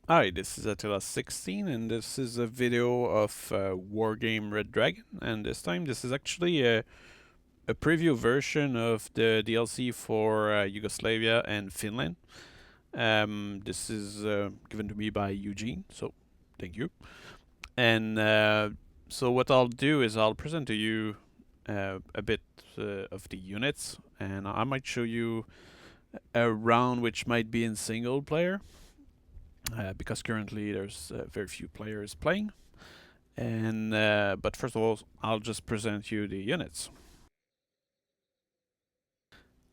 Hi, this is Attila 16, and this is a video of Wargame Red Dragon. And this time, this is actually a preview version of the DLC for Yugoslavia and Finland. This is given to me by Eugen, so thank you. And so, what I'll do is I'll present to you a bit of the units, and I might show you a round which might be in single player. Because currently there's very few players playing. And but first of all, I'll just present you the units.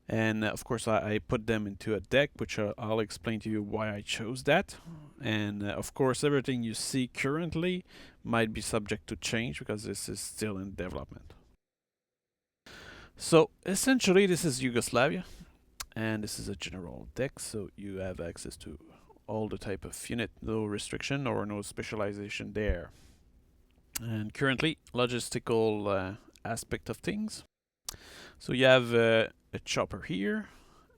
And of course, I put them into a deck, which I'll explain to you why I chose that. And of course, everything you see currently might be subject to change because this is still in development. So essentially, this is Yugoslavia, and this is a general deck, so you have access to all the type of unit, no restriction or no specialization there. And currently, logistical aspect of things. So you have a chopper here,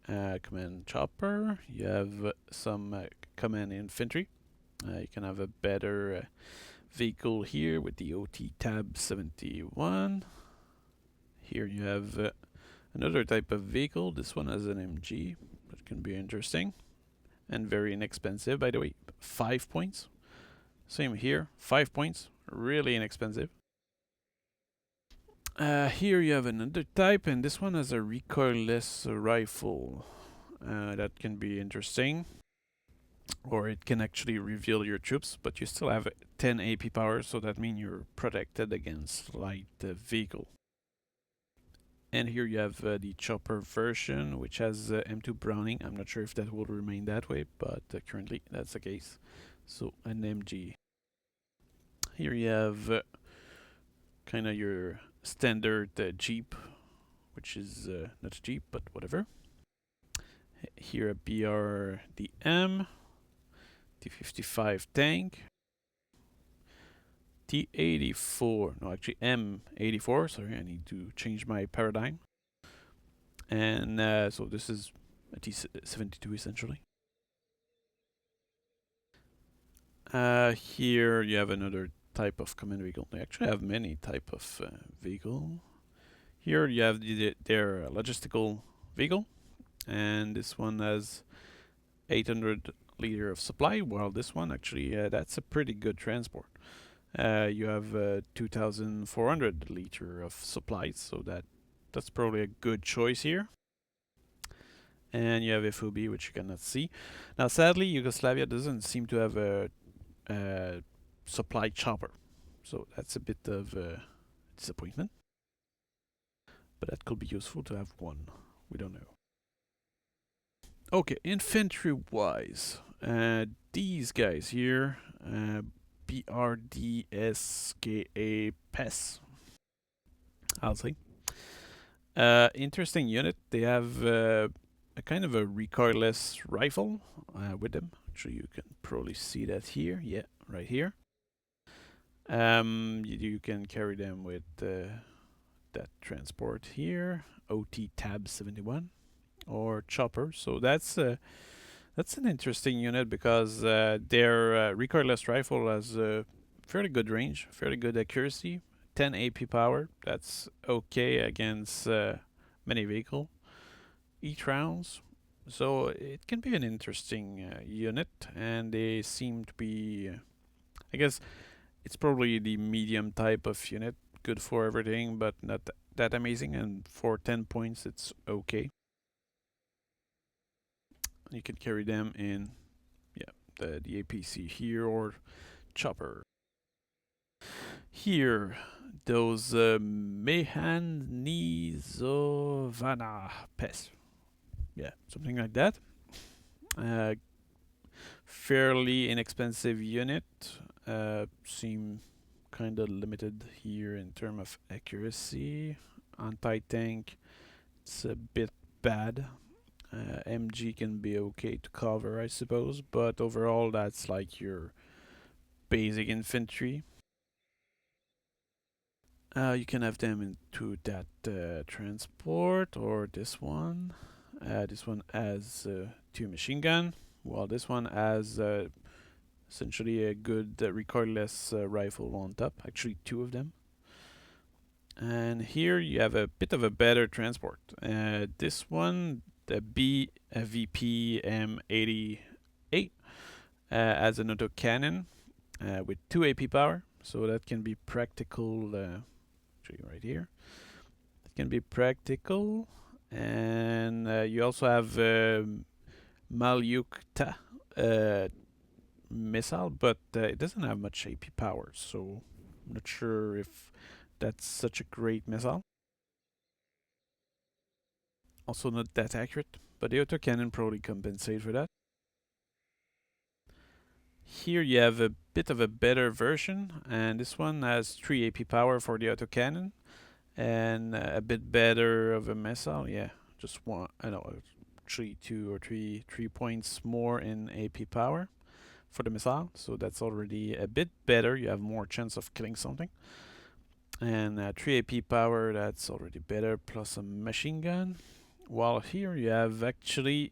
command chopper. You have some command infantry. You can have a better vehicle here with the OT tab 71. Here you have another type of vehicle. This one has an MG. That can be interesting and very inexpensive, by the way. 5 points. Same here, 5 points. Really inexpensive. Here you have another type, and this one has a recoilless rifle. That can be interesting. Or it can actually reveal your troops, but you still have 10 AP power, so that means you're protected against light vehicle. And here you have the chopper version, which has M2 Browning. I'm not sure if that will remain that way, but currently that's the case. So an MG. Here you have kind of your standard Jeep, which is not a Jeep, but whatever. Here a BRDM, T55 tank, T84, no actually M84, sorry, I need to change my paradigm. And so this is a T72 essentially. Here you have another type of command vehicle. They actually have many type of vehicle. Here you have their logistical vehicle, and this one has 800 liter of supply, while this one actually that's a pretty good transport. You have 2,400 liter of supplies, so that's probably a good choice here. And you have FOB, which you cannot see. Now, sadly, Yugoslavia doesn't seem to have a supply chopper, so that's a bit of a disappointment. But that could be useful to have one. We don't know. Okay, infantry-wise, these guys here, BRDSKA PES, I'll say. Interesting unit. They have a kind of a recoilless rifle with them. Actually, you can probably see that here. Yeah, right here. You can carry them with that transport here, OT tab 71 or chopper. So that's an interesting unit because their recoilless rifle has fairly good range, fairly good accuracy, 10 AP power. That's okay against many vehicle each rounds. So it can be an interesting unit, and they seem to be, I guess, it's probably the medium type of unit, good for everything, but not that amazing. And for 10 points, it's okay. You can carry them in, yeah, the APC here or chopper. Here, those Mehanizovana PES. Yeah, something like that. Fairly inexpensive unit. Seem kind of limited here in terms of accuracy. Anti-tank, it's a bit bad. MG can be okay to cover, I suppose, but overall that's like your basic infantry. You can have them into that transport or this one. This one has 2 machine gun, while this one has essentially a good recoilless rifle on top. Actually, two of them. And here you have a bit of a better transport. This one, the VP M88, has an autocannon with 2 AP power, so that can be practical. Show you right here. It can be practical, and you also have Malyukta missile, but it doesn't have much AP power, so I'm not sure if that's such a great missile. Also not that accurate, but the autocannon probably compensates for that. Here you have a bit of a better version, and this one has 3 AP power for the autocannon, and a bit better of a missile. Yeah, just one, I know, actually 2 or 3 points more in AP power for the missile, so that's already a bit better. You have more chance of killing something. And 3 AP power, that's already better, plus a machine gun. While here you have actually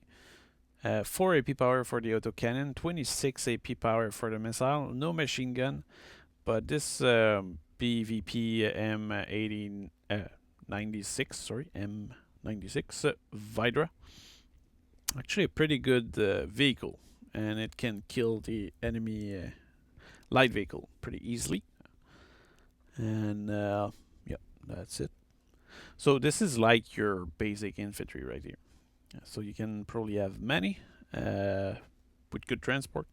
4 AP power for the autocannon, 26 AP power for the missile, no machine gun, but this BVP M96, sorry, M96 Vidra, actually a pretty good vehicle, and it can kill the enemy light vehicle pretty easily. And yeah, that's it. So this is like your basic infantry right here. So you can probably have many with good transport.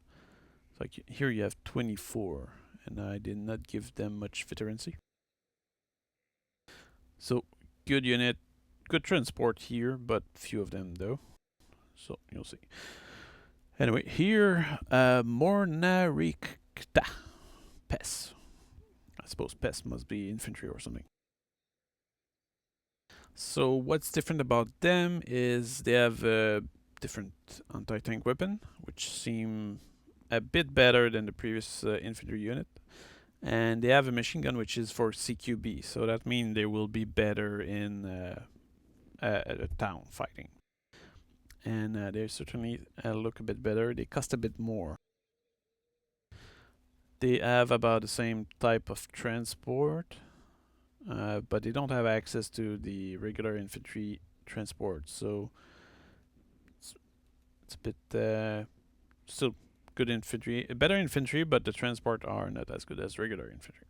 Like here you have 24, and I did not give them much veterancy. So good unit, good transport here, but few of them though. So you'll see. Anyway, here Mornarikta Pes. I suppose Pes must be infantry or something. So what's different about them is they have a different anti-tank weapon, which seem a bit better than the previous infantry unit. And they have a machine gun which is for CQB, so that means they will be better in a town fighting. And they certainly look a bit better. They cost a bit more. They have about the same type of transport, but they don't have access to the regular infantry transport, so it's a bit still good infantry, better infantry, but the transport are not as good as regular infantry.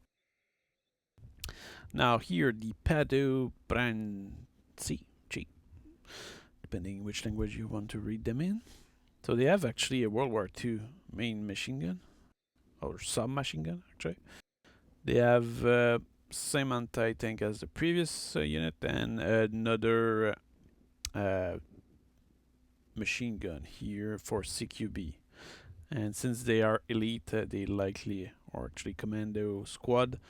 Now here the Pado Branci, depending which language you want to read them in. So they have actually a World War II main machine gun, or submachine gun actually. They have same anti-tank as the previous unit, and another machine gun here for CQB. And since they are elite, they likely, or actually commando squad,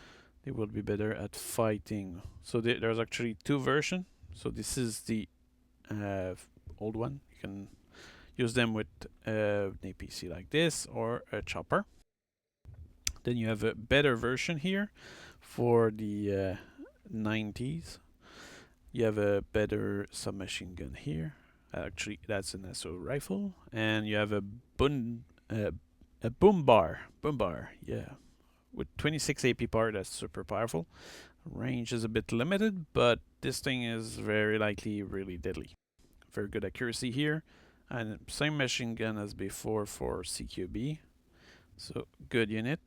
they will be better at fighting. So there's actually 2 versions. So this is the old one. You can use them with an APC like this or a chopper. Then you have a better version here for the 90s. You have a better submachine gun here. Actually, that's an SO rifle, and you have a boom bar, yeah, with 26 AP power. That's super powerful. Range is a bit limited, but this thing is very likely really deadly. Very good accuracy here, and same machine gun as before for CQB. So good unit.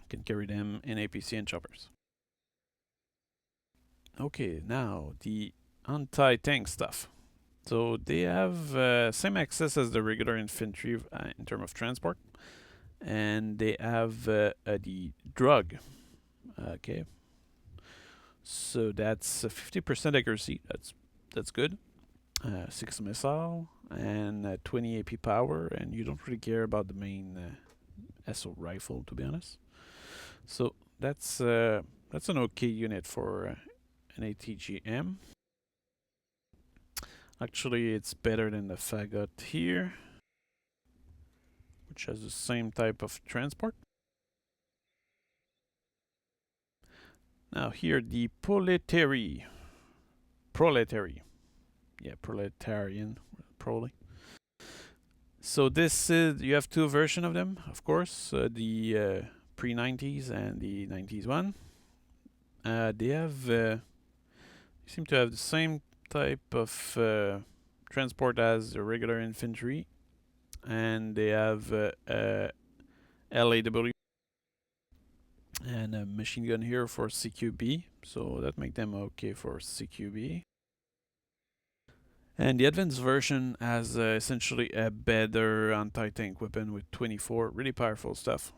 Can carry them in APC and choppers. Okay, now the anti-tank stuff. So they have same access as the regular infantry in terms of transport, and they have the drug. Okay, so that's 50% accuracy. That's good. 6 missile and 20 AP power, and you don't really care about the main SO rifle, to be honest. So that's an okay unit for an ATGM. Actually, it's better than the Fagot here, which has the same type of transport. Now here, the proletarian, yeah, proletarian, probably. So this is, you have two versions of them, of course, the pre-90s and the 90s one. They seem to have the same type of transport as the regular infantry, and they have LAW and a machine gun here for CQB, so that makes them okay for CQB. And the advanced version has essentially a better anti-tank weapon with 24 really powerful stuff.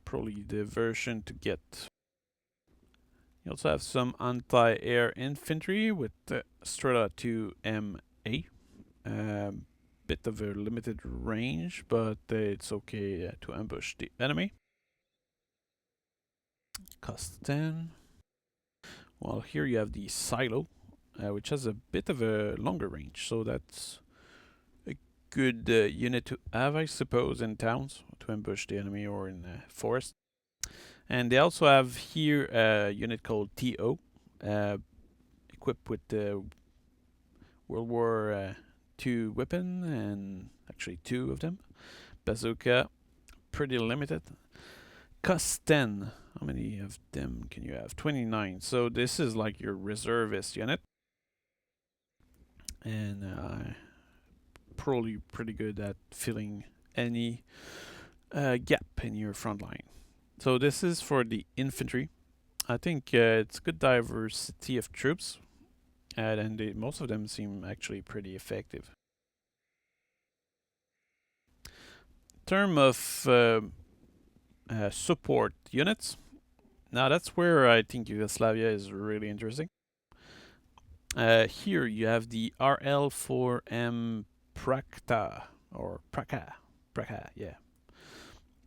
Probably the version to get. You also have some anti-air infantry with Strela 2MA. Bit of a limited range, but it's okay to ambush the enemy. Cost 10. Well, here you have the silo, which has a bit of a longer range, so that's a good unit to have, I suppose, in towns to ambush the enemy or in the forest. And they also have here a unit called TO, equipped with the World War II weapon, and actually two of them. Bazooka, pretty limited. Cost 10. How many of them can you have? 29. So this is like your reservist unit. And probably pretty good at filling any gap in your front line. So this is for the infantry. I think it's good diversity of troops, and most of them seem actually pretty effective. In terms of support units, now that's where I think Yugoslavia is really interesting. Here you have the RL4M Prager, or Prager, yeah.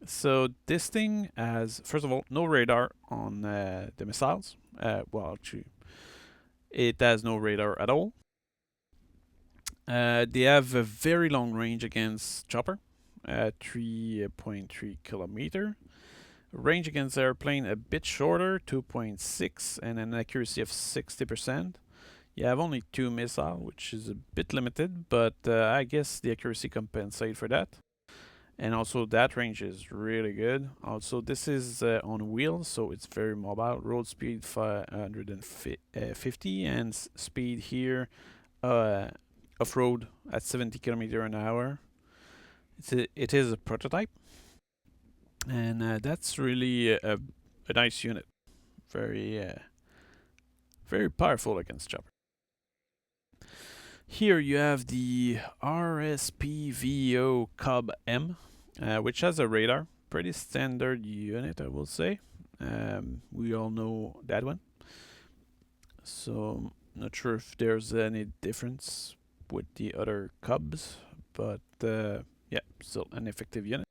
So this thing has, first of all, no radar on the missiles. Well, actually, it has no radar at all. They have a very long range against chopper, 3.3 kilometer. Range against airplane a bit shorter, 2.6, and an accuracy of 60%. You have only 2 missiles, which is a bit limited, but I guess the accuracy compensates for that. And also that range is really good. Also, this is on wheels, so it's very mobile. Road speed 550 and speed here off-road at 70 kilometer an hour. It is a prototype, and that's really a nice unit. Very powerful against chopper. Here you have the RSPVO Cobb M, which has a radar. Pretty standard unit, I will say. We all know that one. So, not sure if there's any difference with the other Cubs, but yeah, still an effective unit.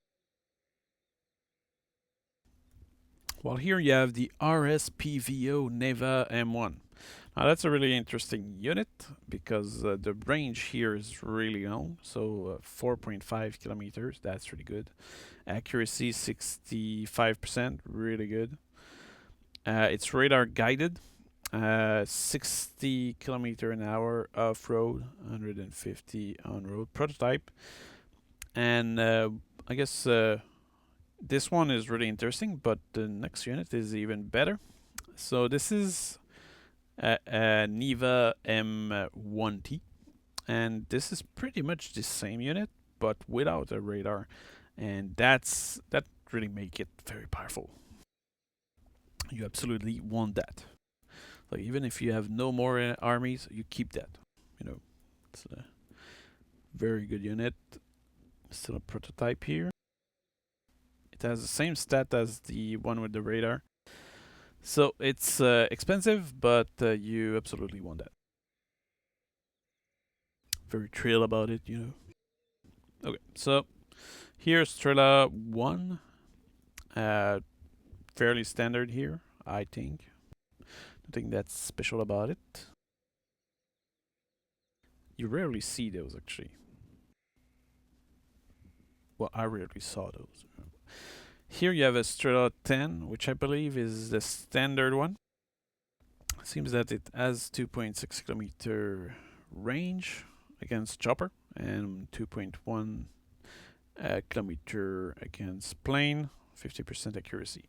Well, here you have the RSPVO Neva M1. Now that's a really interesting unit because the range here is really long, so 4.5 kilometers, that's really good. Accuracy 65%, really good. It's radar guided, 60 kilometer an hour off-road, 150 on-road prototype. And I guess this one is really interesting, but the next unit is even better. So this is Neva M1T, and this is pretty much the same unit but without a radar, and that really make it very powerful. You absolutely want that. Like, even if you have no more armies, you keep that. You know, it's a very good unit. Still a prototype here. It has the same stat as the one with the radar. So it's expensive, but you absolutely want that. Very thrilled about it, you know. Okay, so here's Strela 1. Fairly standard here, I think. Nothing that's special about it. You rarely see those, actually. Well, I rarely saw those. Here you have a Strela 10, which I believe is the standard one. Seems that it has 2.6 kilometer range against chopper and 2.1 kilometer against plane, 50% accuracy.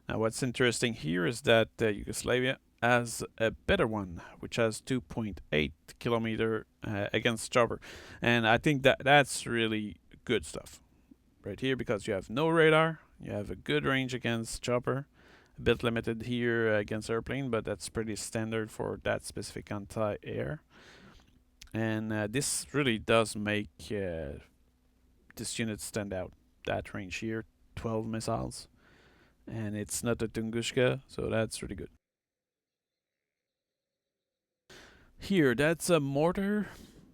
Now what's interesting here is that Yugoslavia has a better one, which has 2.8 kilometer against chopper, and I think that that's really good stuff right here, because you have no radar, you have a good range against chopper, a bit limited here against airplane, but that's pretty standard for that specific anti-air. And this really does make this unit stand out. That range here, 12 missiles, and it's not a Tunguska, so that's really good. Here, that's a mortar.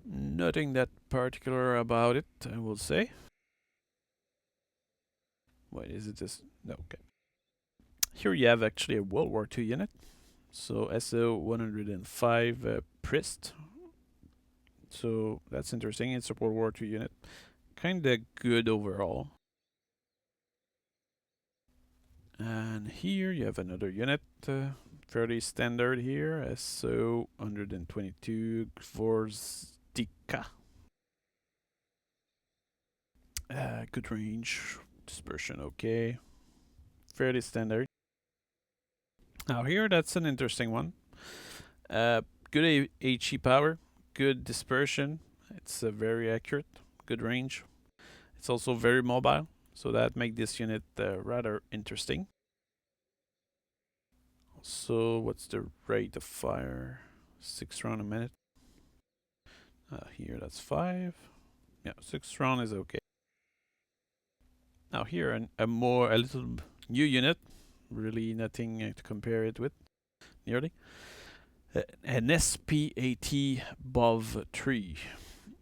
Nothing that particular about it, I will say. Wait, is it this? No, okay. Here you have actually a World War II unit. So SO 105 Prist. So that's interesting. It's a World War II unit. Kinda good overall. And here you have another unit. Fairly standard here. SO 122 Gvozdika. Good range. Dispersion okay. Fairly standard. Now here, that's an interesting one. Good HE power, good dispersion. It's very accurate, good range. It's also very mobile, so that makes this unit rather interesting. So what's the rate of fire? 6 rounds a minute. Here that's 5. Yeah, 6 rounds is okay. Now here a little new unit. Really nothing to compare it with, nearly. An SPAT BOV 3.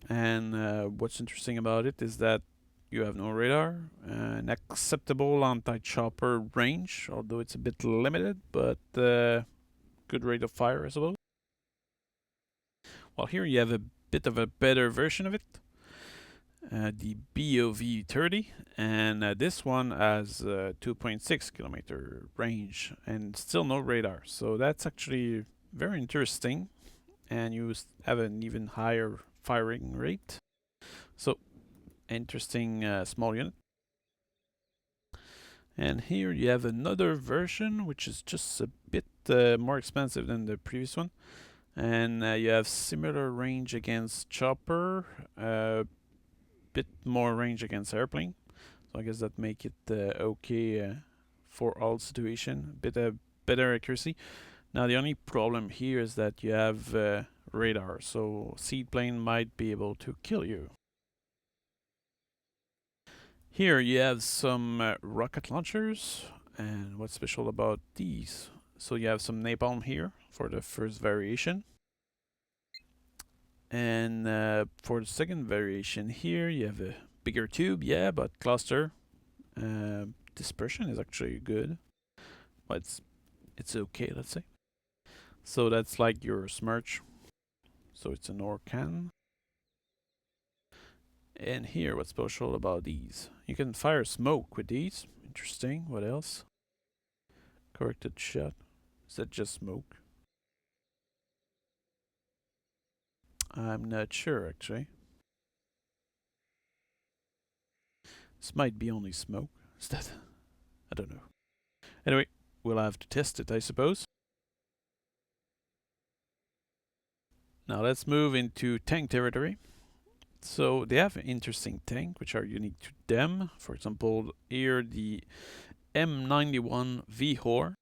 And what's interesting about it is that you have no radar, an acceptable anti-chopper range, although it's a bit limited, but good rate of fire, I suppose. Well, here you have a bit of a better version of it, the BOV 30, and this one has 2.6 kilometer range and still no radar, so that's actually very interesting, and you have an even higher firing rate. So interesting small unit. And here you have another version which is just a bit more expensive than the previous one, and you have similar range against chopper, bit more range against airplane, so I guess that make it okay for all situation. Bit better accuracy. Now the only problem here is that you have radar, so seaplane might be able to kill you. Here you have some rocket launchers, and what's special about these? So you have some napalm here for the first variation, and for the second variation here you have a bigger tube, yeah, but cluster. Dispersion is actually good, but it's okay, let's say. So that's like your Smirch. So it's an Orkan. And here, what's special about these? You can fire smoke with these. Interesting. What else? Corrected shot. Is that just smoke? I'm not sure, actually. This might be only smoke. Is that? I don't know. Anyway, we'll have to test it, I suppose. Now let's move into tank territory. So they have an interesting tank which are unique to them. For example, here the M91 VHOR.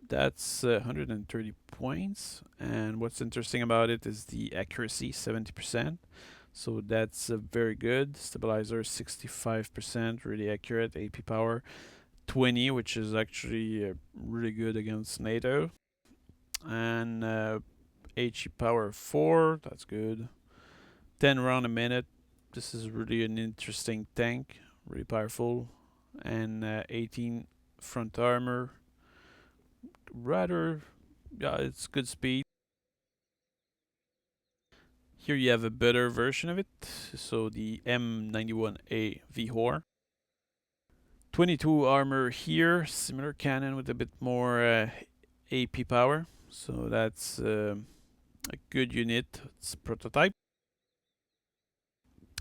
That's 130 points, and what's interesting about it is the accuracy, 70%. So that's very good. Stabilizer 65%, really accurate. AP power 20, which is actually really good against NATO. And HE power 4, that's good. 10 round a minute. This is really an interesting tank, really powerful. And 18 front armor. Rather, yeah, it's good speed. Here you have a better version of it. So the M91A VHOR. 22 armor here, similar cannon with a bit more AP power. So that's a good unit. It's prototype.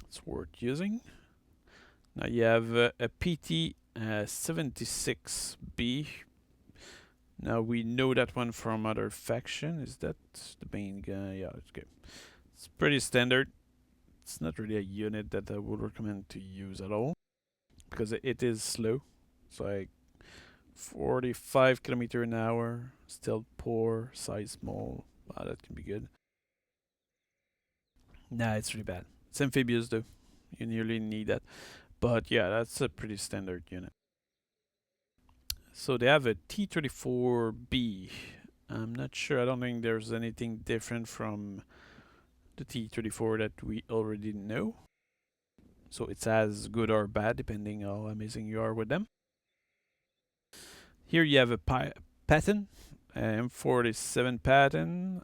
It's worth using. Now you have a PT 76B. Now we know that one from other faction. Is that the main guy? Yeah, it's good. It's pretty standard. It's not really a unit that I would recommend to use at all because it is slow. It's like 45 kilometer an hour, still poor, size small. Wow, that can be good. Nah, it's really bad. It's amphibious though. You nearly need that. But yeah, that's a pretty standard unit. So they have a T-34B. I'm not sure. I don't think there's anything different from the T-34 that we already know. So it's as good or bad depending how amazing you are with them. Here you have a Patton, M47 Patton.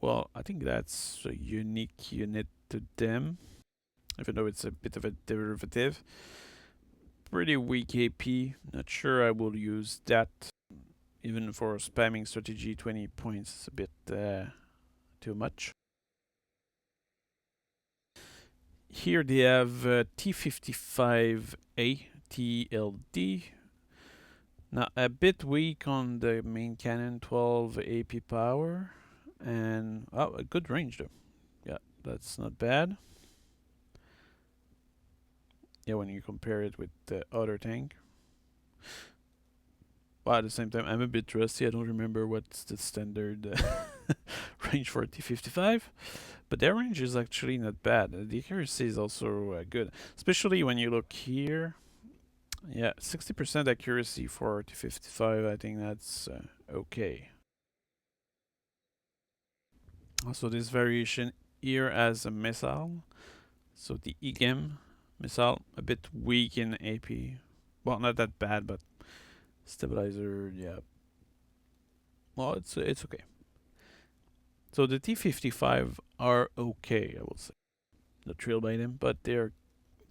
Well, I think that's a unique unit to them, even though it's a bit of a derivative. Pretty weak AP. Not sure I will use that. Even for spamming strategy, 20 points is a bit too much. Here they have T55A TLD. Now a bit weak on the main cannon, 12 AP power, and oh, a good range though. Yeah, that's not bad. Yeah, when you compare it with the other tank. But at the same time, I'm a bit rusty. I don't remember what's the standard range for T55. But their range is actually not bad. The accuracy is also good. Especially when you look here. Yeah, 60% accuracy for T55. I think that's okay. Also, this variation here has a missile. So the Eugen missile, a bit weak in AP. Well, not that bad, but stabilizer, yeah. Well, it's okay. So the T55 are okay, I will say. Not thrilled by them, but they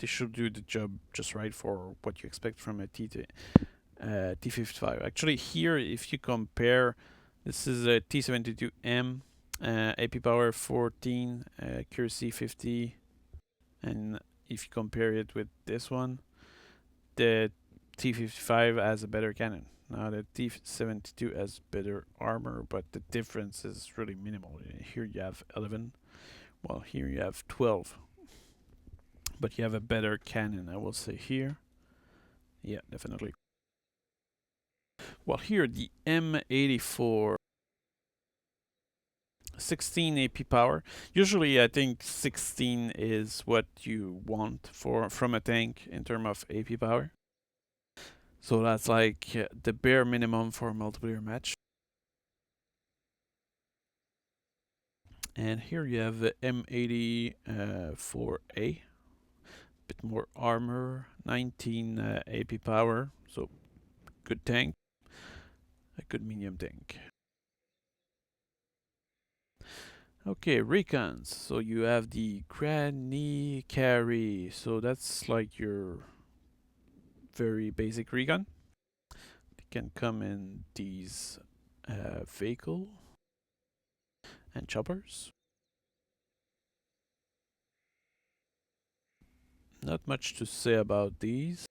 should do the job just right for what you expect from a T55. Actually, here, if you compare, this is a T72M, AP power 14, accuracy 50, and if you compare it with this one, the T55 has a better cannon. Now the T72 has better armor, but the difference is really minimal. Here you have 11, while here you have 12. But you have a better cannon, I will say here. Yeah, definitely. Well, here the M84, 16 AP power. Usually, I think 16 is what you want from a tank in terms of AP power. So that's like the bare minimum for a multiplayer match. And here you have the M84A. Bit more armor, 19 AP power, so good tank. A good medium tank. Okay, recons. So you have the granny carry. So that's like your very basic recon. They can come in these vehicle and choppers. Not much to say about these.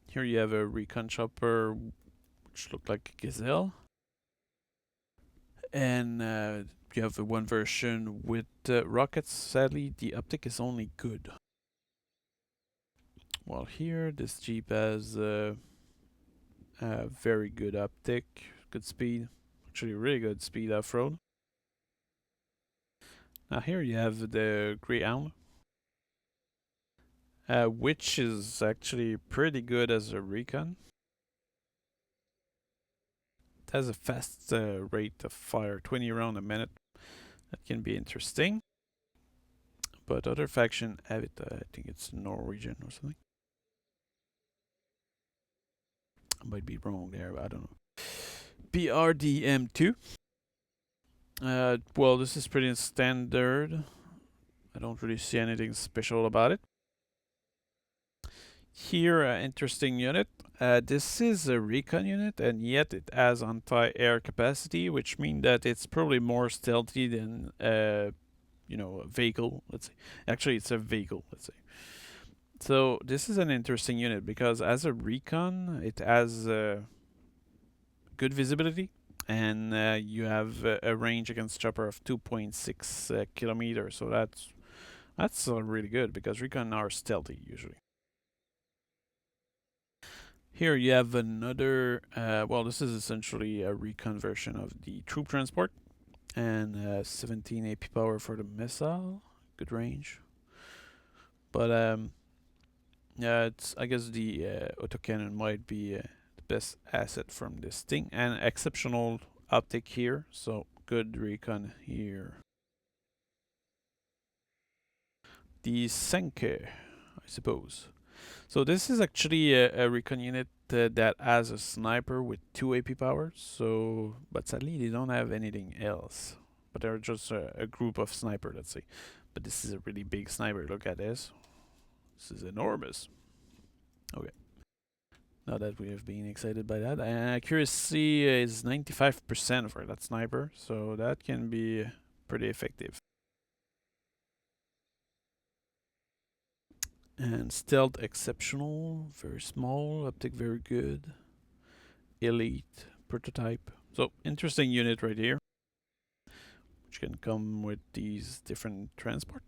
Here you have a recon chopper, which looked like a gazelle. And you have one version with rockets. Sadly, the optic is only good. Well, here this Jeep has a very good optic, good speed, actually really good speed off-road. Now here you have the Griot, which is actually pretty good as a recon. It has a fast rate of fire, 20 rounds a minute. That can be interesting. But other faction have it, I think it's Norwegian or something. I might be wrong there, but I don't know. BRDM2. Well, this is pretty standard. I don't really see anything special about it. Here, interesting unit. This is a recon unit, and yet it has anti-air capacity, which means that it's probably more stealthy than you know, a vehicle, let's say. Actually, it's a vehicle, let's say. So this is an interesting unit because as a recon, it has good visibility, and you have a range against chopper of 2.6 kilometers. So that's really good because recon are stealthy usually. Here you have another, well, this is essentially a recon version of the troop transport, and 17 AP power for the missile, good range. But yeah, it's, I guess the autocannon might be the best asset from this thing, and exceptional optic here, so good recon here. The Senke, I suppose. So this is actually a recon unit that has a sniper with 2 AP power. So, but sadly they don't have anything else. But they're just a group of sniper, let's say. But this is a really big sniper. Look at this. This is enormous. Okay. Now that we have been excited by that, accuracy is 95% for that sniper, so that can be pretty effective. And stealth exceptional, very small, optic very good, elite, prototype. So interesting unit right here, which can come with these different transport.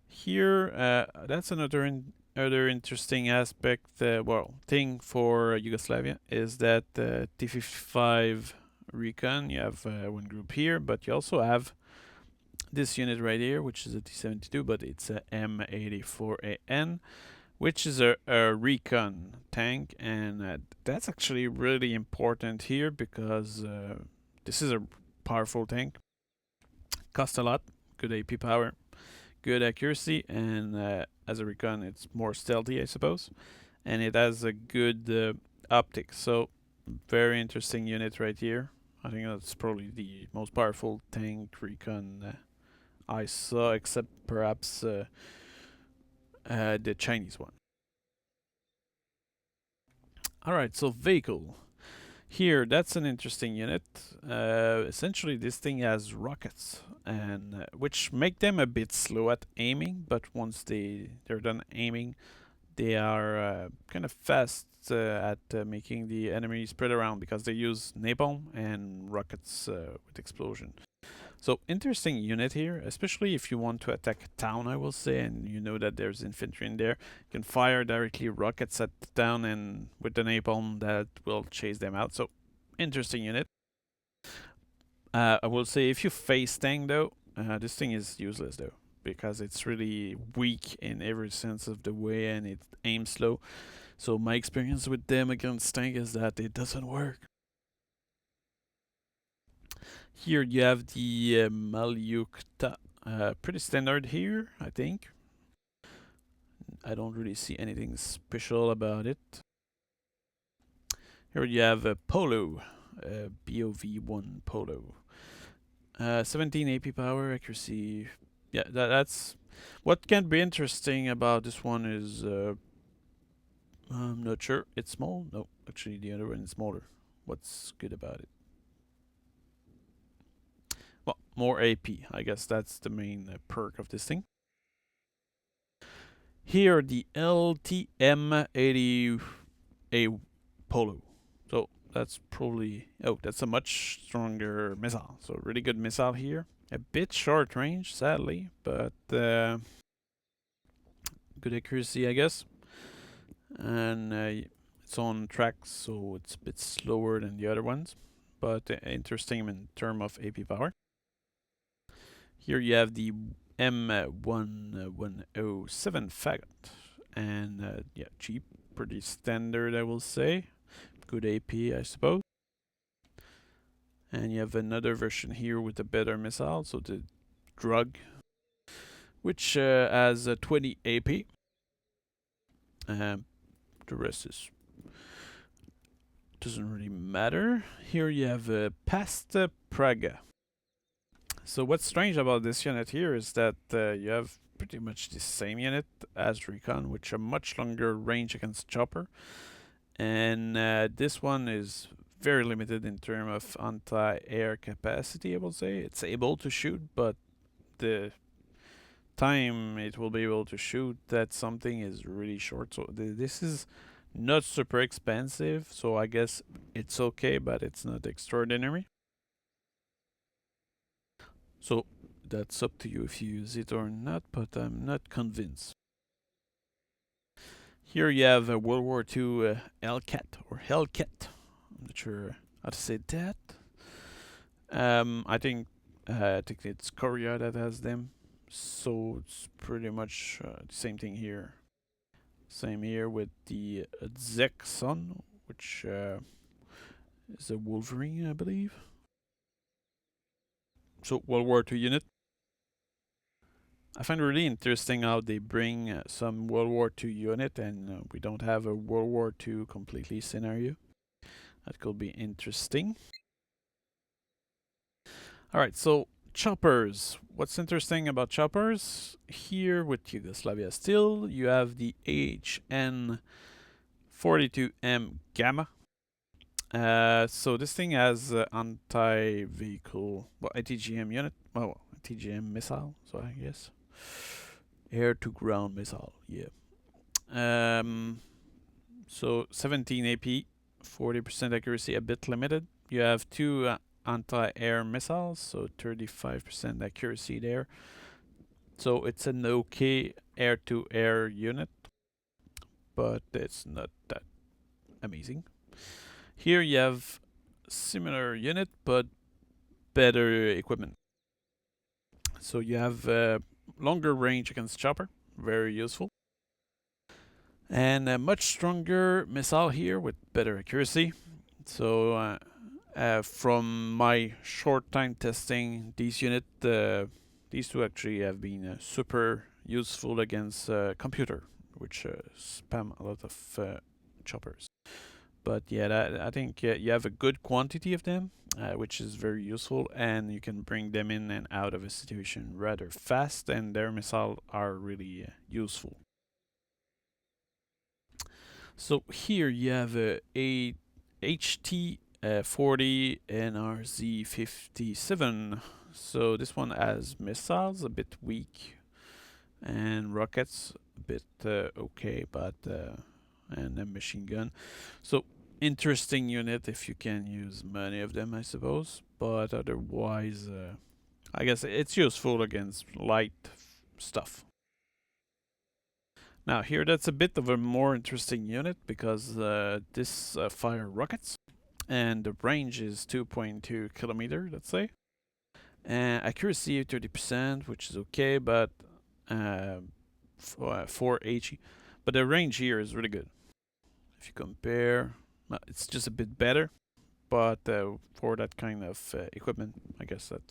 Here, that's another interesting aspect, well, thing for Yugoslavia is that T-55 Recon, you have one group here, but you also have this unit right here, which is a T-72, but it's a M84AN, which is a recon tank, and that's actually really important here because this is a powerful tank, costs a lot, good AP power, good accuracy, and as a recon it's more stealthy, I suppose, and it has a good optics. So very interesting unit right here. I think that's probably the most powerful tank recon I saw, except perhaps the Chinese one. Alright, so vehicle. Here, that's an interesting unit. Essentially, this thing has rockets, and which make them a bit slow at aiming, but once they're done aiming, they are kind of fast at making the enemy spread around because they use napalm and rockets with explosion. So interesting unit here, especially if you want to attack a town, I will say, and you know that there's infantry in there. You can fire directly rockets at the town, and with the napalm that will chase them out. So interesting unit. I will say if you face tank though, this thing is useless though, because it's really weak in every sense of the way, and it aims slow. So my experience with them against tank is that it doesn't work. Here you have the Malyukta, pretty standard here, I think. I don't really see anything special about it. Here you have a Polo, BOV1 Polo. 17 AP power, accuracy. Yeah, that's what can be interesting about this one is I'm not sure. It's small. No, actually the other one is smaller. What's good about it? Well, more AP. I guess that's the main perk of this thing. Here, the LTM-80A Polo. So that's probably, oh, that's a much stronger missile. So really good missile here. A bit short range, sadly, but good accuracy, I guess. And it's on track, so it's a bit slower than the other ones, but interesting in terms of AP power. Here you have the M1107 Faggot, and yeah, cheap, pretty standard, I will say. Good AP, I suppose. And you have another version here with a better missile, so the Drug, which has 20 AP. The rest is doesn't really matter. Here you have past Prager. So what's strange about this unit here is that you have pretty much the same unit as Recon, which a much longer range against chopper, and this one is very limited in terms of anti-air capacity, I will say. It's able to shoot, but the time it will be able to shoot that something is really short. So this is not super expensive, so I guess it's okay, but it's not extraordinary. So that's up to you if you use it or not, but I'm not convinced. Here you have a World War II Hellcat or Hellcat. I'm not sure how to say that. I think it's Korea that has them, so it's pretty much the same thing here. Same here with the Zekson, which is a Wolverine, I believe. So World War II unit. I find it really interesting how they bring some World War II unit and we don't have a World War II completely scenario. That could be interesting. Alright, so choppers. What's interesting about choppers? Here with Yugoslavia still, you have the HN42M Gamma. So this thing has anti-vehicle, well, ATGM unit, well, ATGM missile, so I guess. Air-to-ground missile, yeah. So 17 AP, 40% accuracy, a bit limited. You have two anti-air missiles, so 35% accuracy there. So it's an okay air-to-air unit, but it's not that amazing. Here you have similar unit, but better equipment. So you have longer range against chopper, very useful. And a much stronger missile here with better accuracy. So from my short time testing, these two actually have been super useful against computer, which spam a lot of choppers. But yeah, I think you have a good quantity of them, which is very useful, and you can bring them in and out of a situation rather fast, and their missiles are really useful. So here you have a HT 40 NRZ 57. So this one has missiles, a bit weak, and rockets, a bit okay, but and a machine gun. So interesting unit if you can use many of them, I suppose. But otherwise, I guess it's useful against light stuff. Now here, that's a bit of a more interesting unit because this fire rockets, and the range is 2.2 kilometer, let's say. Accuracy 30%, which is okay, but 4 HE. But the range here is really good. If you compare, it's just a bit better, but for that kind of equipment, I guess that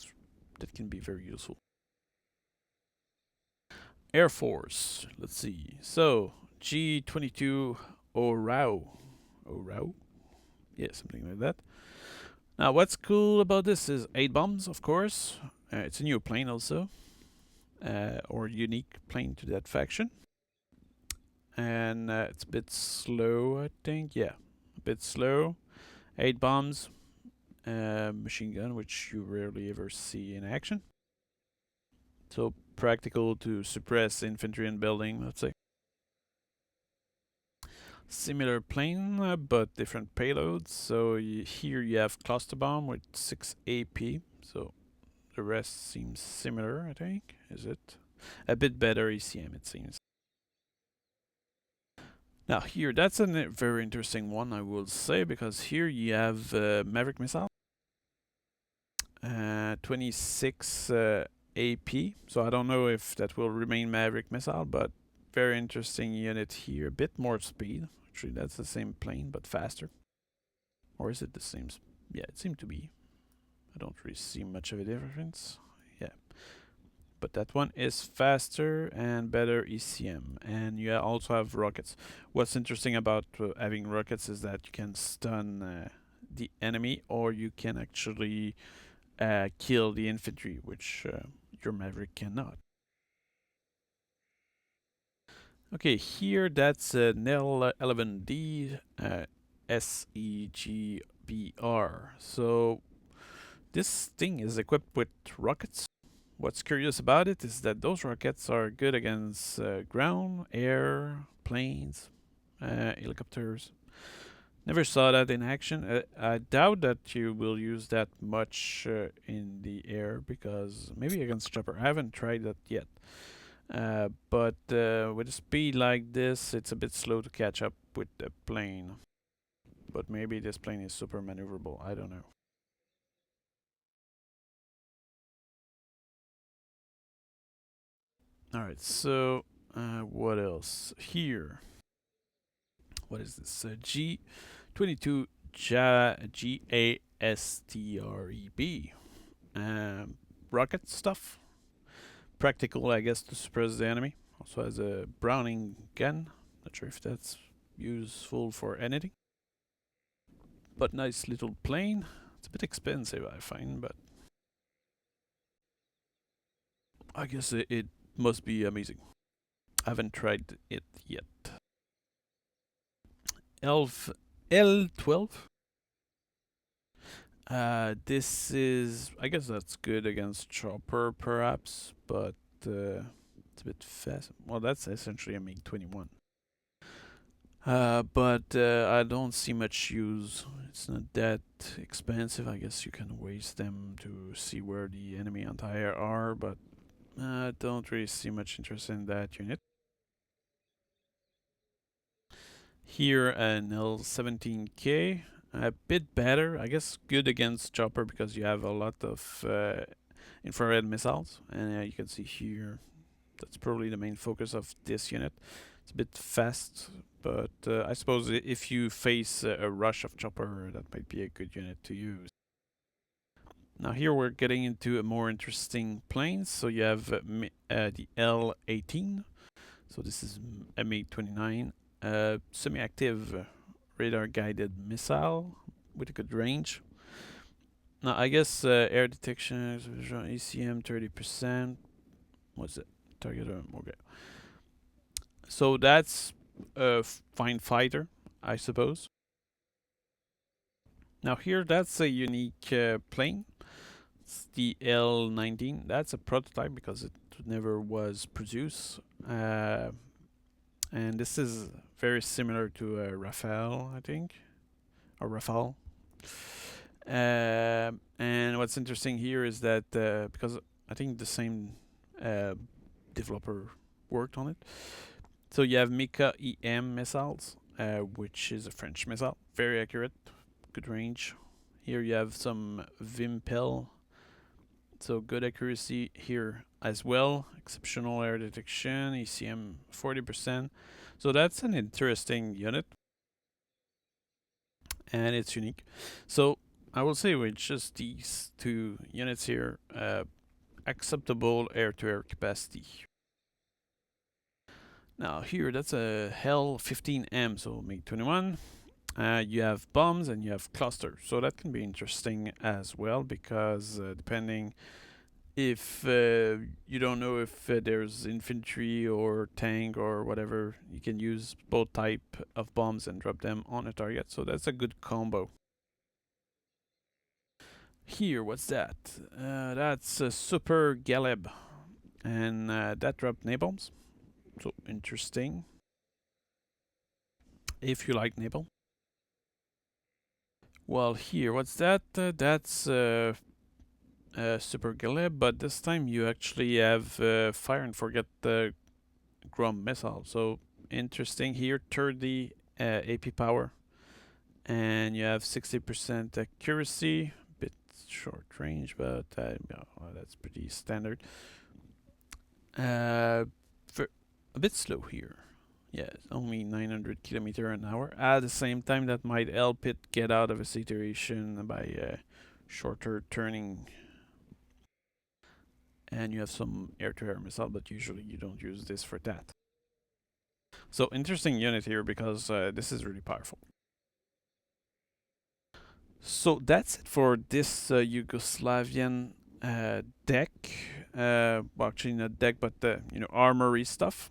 can be very useful. Air Force, let's see. So G-22 Orao, yeah, something like that. Now, what's cool about this is 8 bombs, of course. It's a new plane also, or unique plane to that faction. And it's a bit slow, I think. Yeah, a bit slow. 8 bombs, machine gun, which you rarely ever see in action. So practical to suppress infantry and building, let's say. Similar plane, but different payloads. So here you have cluster bomb with 6 AP. So the rest seems similar, I think. Is it? A bit better ECM, it seems. Now here, that's a very interesting one, I will say, because here you have Maverick Missile. 26 AP. So I don't know if that will remain Maverick Missile, but very interesting unit here. A bit more speed. Actually, that's the same plane, but faster. Or is it the same? Yeah, it seemed to be. I don't really see much of a difference. Yeah. But that one is faster and better ECM. And you also have rockets. What's interesting about having rockets is that you can stun the enemy, or you can actually kill the infantry, which your Maverick cannot. Okay, here that's NEL 11D SEGB BR. So this thing is equipped with rockets. What's curious about it is that those rockets are good against ground, air, planes, helicopters. Never saw that in action. I doubt that you will use that much in the air because maybe against chopper. I haven't tried that yet. But with a speed like this, it's a bit slow to catch up with the plane. But maybe this plane is super maneuverable. I don't know. Alright, so what else? Here. What is this? G22 GASTREB. Rocket stuff. Practical, I guess, to suppress the enemy. Also has a Browning gun. Not sure if that's useful for anything. But nice little plane. It's a bit expensive, I find, but I guess it must be amazing. I haven't tried it yet. L12. This is, I guess that's good against chopper, perhaps, but it's a bit fast. Well, that's essentially a MiG-21. But I don't see much use. It's not that expensive. I guess you can waste them to see where the enemy anti-air are, but I don't really see much interest in that unit. Here an L17K, a bit better, I guess good against chopper because you have a lot of infrared missiles, and you can see here that's probably the main focus of this unit. It's a bit fast, but I suppose if you face a rush of chopper, that might be a good unit to use. Now here we're getting into a more interesting planes. So you have the L18. So this is a MiG-29, semi-active radar-guided missile with a good range. Now I guess air detection, ECM 30%. What's it? Target okay. So that's a fine fighter, I suppose. Now here, that's a unique plane. It's the L19. That's a prototype because it never was produced. And this is very similar to a Rafale, I think, or Rafale. And what's interesting here is that because I think the same developer worked on it. So you have Mika EM missiles, which is a French missile, very accurate, good range. Here you have some Vimpel, so good accuracy here as well. Exceptional air detection, ECM 40%. So that's an interesting unit, and it's unique. So I will say with just these two units here, acceptable air-to-air capacity. Now here, that's a Hell 15M, so MiG-21. You have bombs and you have clusters, so that can be interesting as well because depending if you don't know if there's infantry or tank or whatever, you can use both type of bombs and drop them on a target, so that's a good combo. Here, what's that? That's a Super Galeb, and that dropped napalms. So interesting. If you like napalm. Well, here, what's that? That's Super Galeb, but this time you actually have fire and forget the Grom missile. So interesting here, 30 AP power, and you have 60% accuracy. Bit short range, but well, that's pretty standard. A bit slow here. Yeah, it's only 900 km/h. At the same time, that might help it get out of a situation by shorter turning. And you have some air-to-air missile, but usually you don't use this for that. So interesting unit here because this is really powerful. So that's it for this Yugoslavian deck. Well, actually not deck, but armory stuff.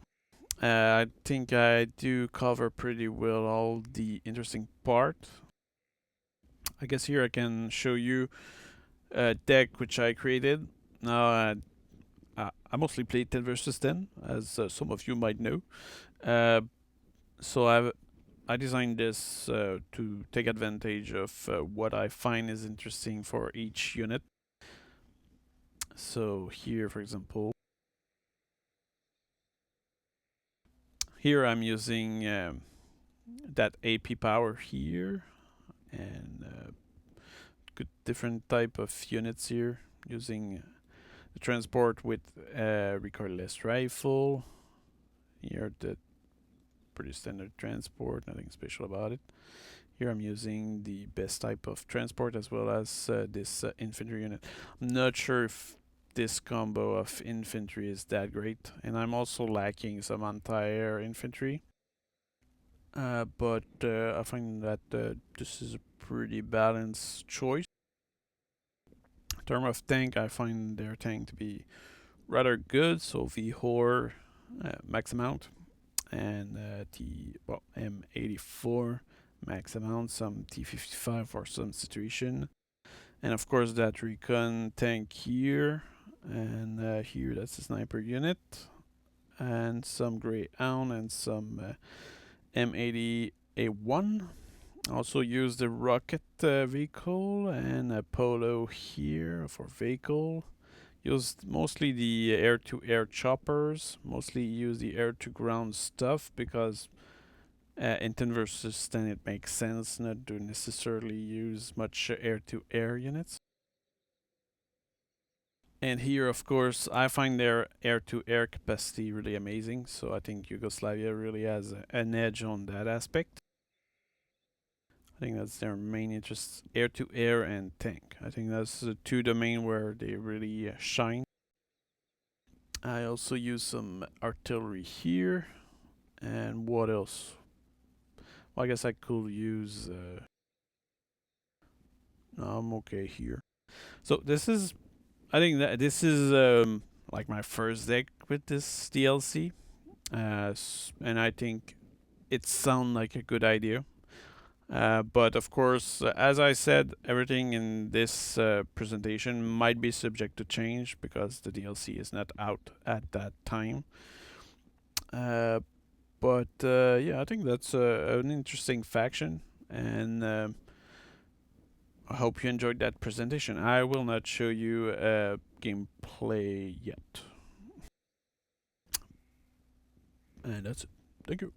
I think I do cover pretty well all the interesting part. I guess here I can show you a deck which I created. Now I mostly play 10 versus 10, as some of you might know. So I designed this to take advantage of what I find is interesting for each unit. So here, for example, here I'm using that AP power here, and good different type of units here, using the transport with Recoilless Rifle. Here the pretty standard transport, nothing special about it. Here I'm using the best type of transport, as well as this infantry unit. I'm not sure if this combo of infantry is that great, and I'm also lacking some anti-air infantry. But I find that this is a pretty balanced choice. In terms of tank, I find their tank to be rather good. So V-Hor max amount, and M84 max amount, some T55 for some situation, and of course that Recon tank here, and here that's a sniper unit, and some Greyhound and some M80A1. Also use the rocket vehicle and a Polo here for vehicle. Used mostly the air-to-air choppers, mostly use the air-to-ground stuff, because in 10 versus 10 it makes sense not to necessarily use much air-to-air units. And here, of course, I find their air-to-air capacity really amazing, so I think Yugoslavia really has an edge on that aspect. I think that's their main interest, air-to-air and tank. I think that's the two domains where they really shine. I also use some artillery here. And what else? Well, I guess I could use... no, I'm okay here. So this is... I think that this is like my first deck with this DLC. And I think it sounds like a good idea. But of course, as I said, everything in this presentation might be subject to change, because the DLC is not out at that time. But yeah, I think that's an interesting faction, and I hope you enjoyed that presentation. I will not show you gameplay yet. And that's it. Thank you.